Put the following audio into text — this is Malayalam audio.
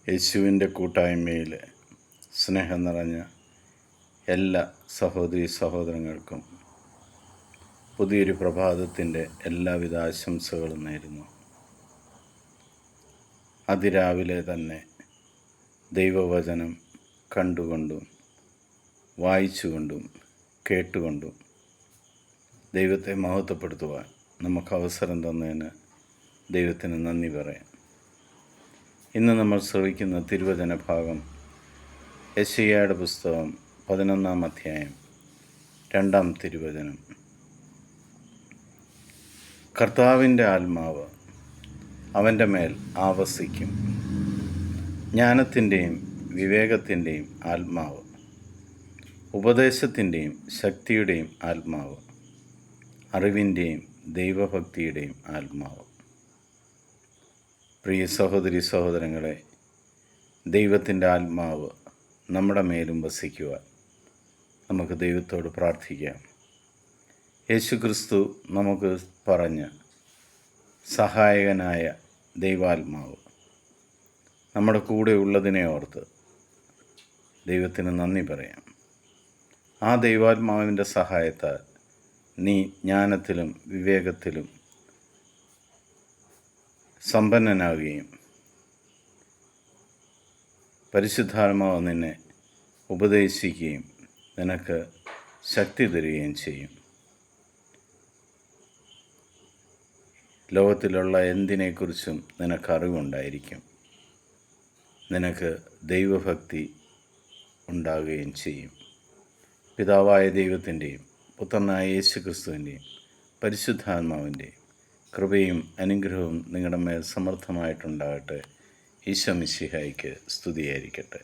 യേശുവിൻ്റെ കൂട്ടായ്മയിൽ സ്നേഹം നിറഞ്ഞ എല്ലാ സഹോദരി സഹോദരങ്ങൾക്കും പുതിയൊരു പ്രഭാതത്തിൻ്റെ എല്ലാവിധ ആശംസകളും നേരുന്നു. അതിരാവിലെ തന്നെ ദൈവവചനം കണ്ടുകൊണ്ടും വായിച്ചുകൊണ്ടും കേട്ടുകൊണ്ടും ദൈവത്തെ മഹത്വപ്പെടുത്തുവാൻ നമുക്ക് അവസരം തന്നതിന് ദൈവത്തിന് നന്ദി പറയാം. ഇന്ന് നമ്മൾ ശ്രവിക്കുന്ന തിരുവചന ഭാഗം യെശയ്യായുടെ പുസ്തകം 11-ാം അധ്യായം 2-ാം തിരുവചനം. കർത്താവിൻ്റെ ആത്മാവ് അവൻ്റെ മേൽ ആവസിക്കും, ജ്ഞാനത്തിൻ്റെയും വിവേകത്തിൻ്റെയും ആത്മാവ്, ഉപദേശത്തിൻ്റെയും ശക്തിയുടെയും ആത്മാവ്, അറിവിൻ്റെയും ദൈവഭക്തിയുടെയും ആത്മാവ്. പ്രിയ സഹോദരി സഹോദരങ്ങളെ, ദൈവത്തിൻ്റെ ആത്മാവ് നമ്മുടെ മേലും വസിക്കുവാൻ നമുക്ക് ദൈവത്തോട് പ്രാർത്ഥിക്കാം. യേശുക്രിസ്തു നമുക്ക് പറഞ്ഞ സഹായകനായ ദൈവാത്മാവ് നമ്മുടെ കൂടെ ഉള്ളതിനെ ഓർത്ത് ദൈവത്തിന് നന്ദി പറയാം. ആ ദൈവാത്മാവിൻ്റെ സഹായത്താൽ നീ ജ്ഞാനത്തിലും വിവേകത്തിലും സമ്പന്നനാകുകയും പരിശുദ്ധാത്മാവ് നിന്നെ ഉപദേശിക്കുകയും നിനക്ക് ശക്തി തരികയും ചെയ്യും. ലോകത്തിലുള്ള എന്തിനെക്കുറിച്ചും നിനക്ക് അറിവുണ്ടായിരിക്കും. നിനക്ക് ദൈവഭക്തി ഉണ്ടാകുകയും ചെയ്യും. പിതാവായ ദൈവത്തിൻ്റെയും പുത്രനായ യേശുക്രിസ്തുവിൻ്റെയും പരിശുദ്ധാത്മാവിൻ്റെയും കൃപയും അനുഗ്രഹവും നിങ്ങളുടെ മേൽ സമൃദ്ധമായിട്ടുണ്ടാകട്ടെ. ഈശോ മിശിഹായ്ക്ക് സ്തുതിയായിരിക്കട്ടെ.